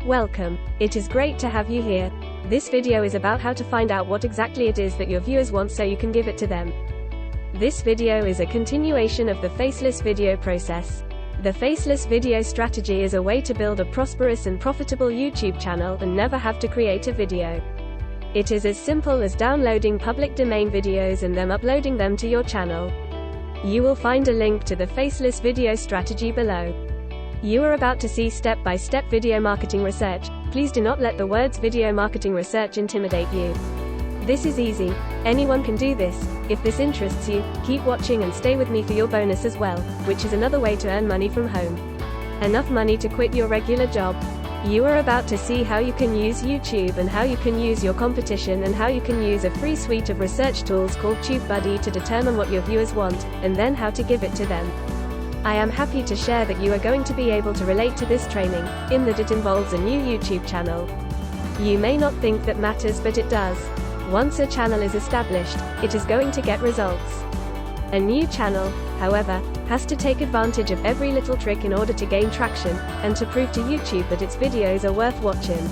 Welcome. It is great to have you here. This video is about how to find out what exactly it is that your viewers want so you can give it to them. This video is a continuation of the Faceless video process. The Faceless video strategy is a way to build a prosperous and profitable YouTube channel and never have to create a video. It is as simple as downloading public domain videos and then uploading them to your channel. You will find a link to the Faceless video strategy below. You are about to see step-by-step video marketing research. Please do not let the words video marketing research intimidate you. This is easy. Anyone can do this. If this interests you, keep watching and stay with me for your bonus as well, which is another way to earn money from home. Enough money to quit your regular job. You are about to see how you can use YouTube and how you can use your competition and how you can use a free suite of research tools called TubeBuddy to determine what your viewers want, and then how to give it to them. I am happy to share that you are going to be able to relate to this training, in that it involves a new YouTube channel. You may not think that matters, but it does. Once a channel is established, it is going to get results. A new channel, however, has to take advantage of every little trick in order to gain traction, and to prove to YouTube that its videos are worth watching.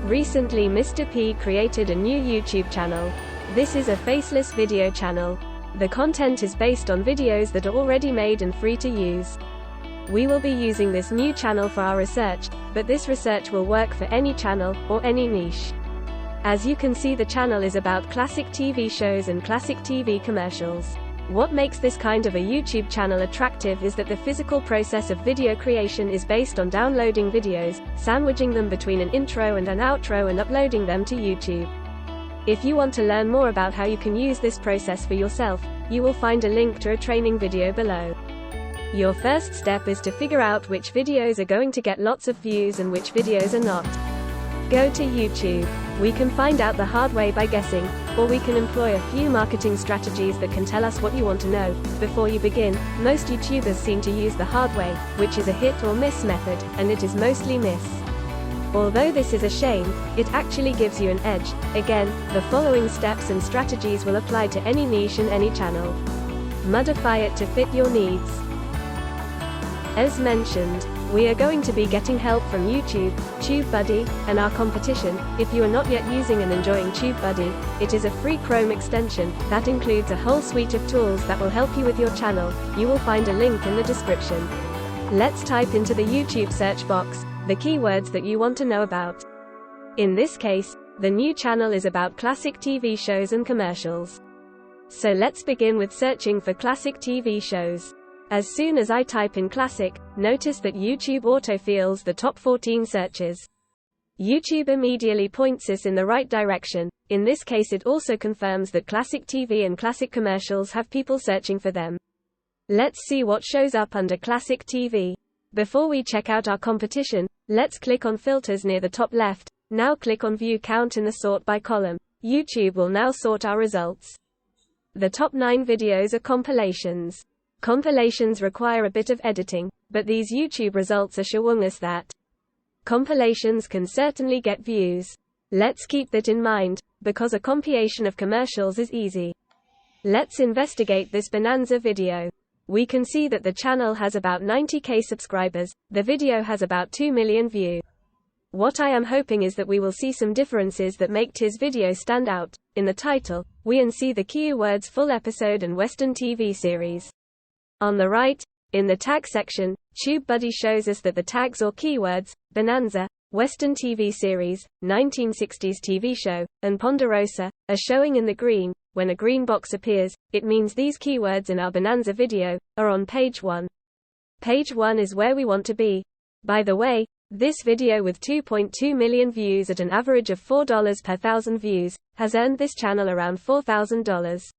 Recently Mr. P created a new YouTube channel. This is a faceless video channel. The content is based on videos that are already made and free to use. We will be using this new channel for our research, but this research will work for any channel, or any niche. As you can see, the channel is about classic TV shows and classic TV commercials. What makes this kind of a YouTube channel attractive is that the physical process of video creation is based on downloading videos, sandwiching them between an intro and an outro and uploading them to YouTube. If you want to learn more about how you can use this process for yourself, you will find a link to a training video below. Your first step is to figure out which videos are going to get lots of views and which videos are not. Go to YouTube. We can find out the hard way by guessing, or we can employ a few marketing strategies that can tell us what you want to know. Before you begin, most YouTubers seem to use the hard way, which is a hit or miss method, and it is mostly miss. Although this is a shame, it actually gives you an edge. Again, the following steps and strategies will apply to any niche and any channel. Modify it to fit your needs. As mentioned, we are going to be getting help from YouTube, TubeBuddy, and our competition. If you are not yet using and enjoying TubeBuddy, it is a free Chrome extension that includes a whole suite of tools that will help you with your channel. You will find a link in the description. Let's type into the YouTube search box the keywords that you want to know about. In this case, the new channel is about classic TV shows and commercials. So let's begin with searching for classic TV shows. As soon as I type in classic, notice that YouTube autofills the top 14 searches. YouTube immediately points us in the right direction. In this case, it also confirms that classic TV and classic commercials have people searching for them. Let's see what shows up under classic TV. Before we check out our competition, let's click on filters near the top left. Now click on view count in the sort by column. YouTube will now sort our results. The top 9 videos are compilations. Compilations require a bit of editing, but these YouTube results are showing us that compilations can certainly get views. Let's keep that in mind, because a compilation of commercials is easy. Let's investigate this bonanza video. We can see that the channel has about 90k subscribers. The video has about 2 million views. What I am hoping is that we will see some differences that make his video stand out. In the title, we can see the keywords full episode and Western TV series. On the right, in the tag section, TubeBuddy shows us that the tags or keywords, Bonanza, Western TV series, 1960s TV show, and Ponderosa, are showing in the green. When a green box appears, it means these keywords in our Bonanza video are on page 1. Page 1 is where we want to be. By the way, this video with 2.2 million views at an average of $4 per 1,000 views, has earned this channel around $4,000.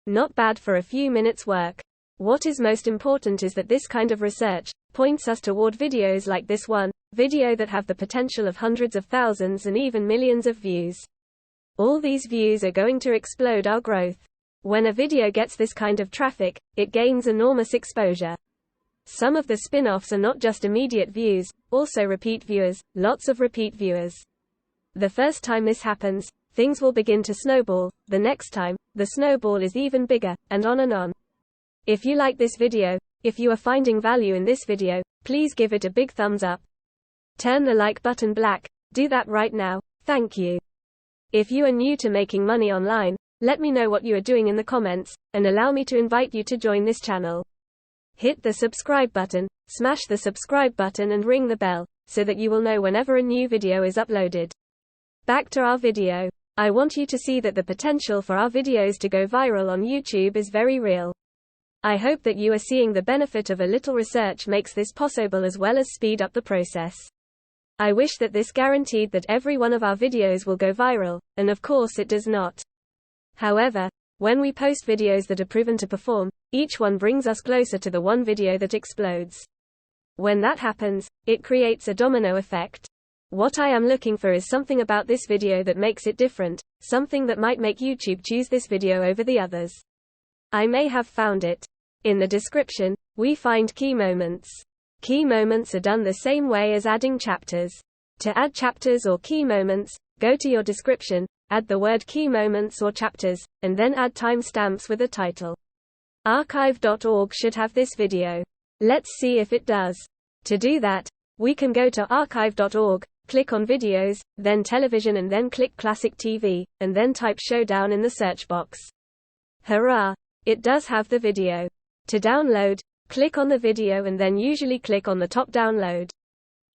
Not bad for a few minutes work. What is most important is that this kind of research points us toward videos like this one video that have the potential of hundreds of thousands and even millions of views. All these views are going to explode our growth. When a video gets this kind of traffic, it gains enormous exposure. Some of the spin-offs are not just immediate views, also repeat viewers, lots of repeat viewers. The first time this happens, things will begin to snowball. The next time, the snowball is even bigger, and on and on. If you like this video, if you are finding value in this video, please give it a big thumbs up. Turn the like button black. Do that right now. Thank you. If you are new to making money online, let me know what you are doing in the comments, and allow me to invite you to join this channel. Hit the subscribe button, smash the subscribe button and ring the bell, so that you will know whenever a new video is uploaded. Back to our video. I want you to see that the potential for our videos to go viral on YouTube is very real. I hope that you are seeing the benefit of a little research makes this possible as well as speed up the process. I wish that this guaranteed that every one of our videos will go viral, and of course it does not. However, when we post videos that are proven to perform, each one brings us closer to the one video that explodes. When that happens, it creates a domino effect. What I am looking for is something about this video that makes it different, something that might make YouTube choose this video over the others. I may have found it. In the description, we find key moments. Key moments are done the same way as adding chapters. To add chapters or key moments, go to your description, add the word key moments or chapters, and then add timestamps with a title. Archive.org should have this video. Let's see if it does. To do that, we can go to archive.org, click on videos, then television and then click classic TV, and then type showdown in the search box. Hurrah! It does have the video. To download, click on the video and then usually click on the top download.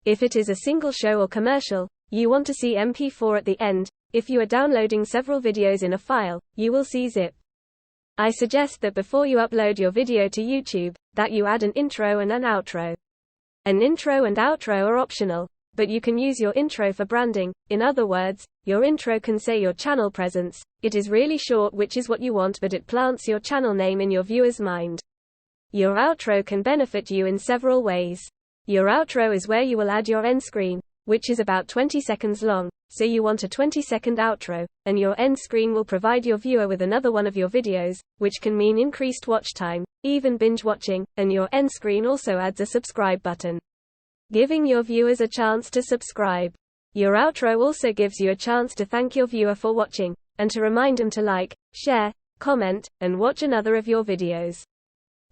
If it is a single show or commercial, you want to see MP4 at the end. If you are downloading several videos in a file, you will see zip. I suggest that before you upload your video to YouTube, that you add an intro and an outro. An intro and outro are optional, but you can use your intro for branding. In other words, your intro can say your channel presence. It is really short, which is what you want, but it plants your channel name in your viewer's mind. Your outro can benefit you in several ways. Your outro is where you will add your end screen, which is about 20 seconds long, so you want a 20-second outro, and your end screen will provide your viewer with another one of your videos, which can mean increased watch time, even binge watching, and your end screen also adds a subscribe button, giving your viewers a chance to subscribe. Your outro also gives you a chance to thank your viewer for watching, and to remind them to like, share, comment, and watch another of your videos.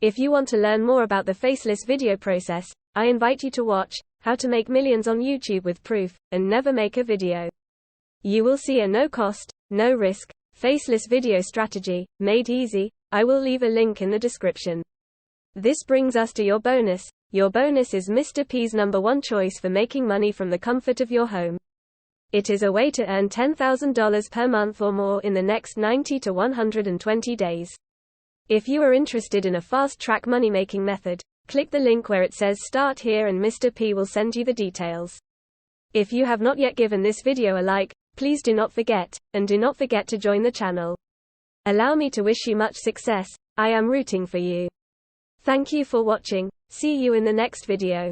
If you want to learn more about the Faceless video process, I invite you to watch How to Make Millions on YouTube with Proof, and Never Make a Video. You will see a no-cost, no-risk, faceless video strategy, made easy. I will leave a link in the description. This brings us to your bonus. Your bonus is Mr. P's #1 choice for making money from the comfort of your home. It is a way to earn $10,000 per month or more in the next 90 to 120 days. If you are interested in a fast-track money-making method, click the link where it says Start Here and Mr. P will send you the details. If you have not yet given this video a like, please do not forget, and do not forget to join the channel. Allow me to wish you much success. I am rooting for you. Thank you for watching. See you in the next video.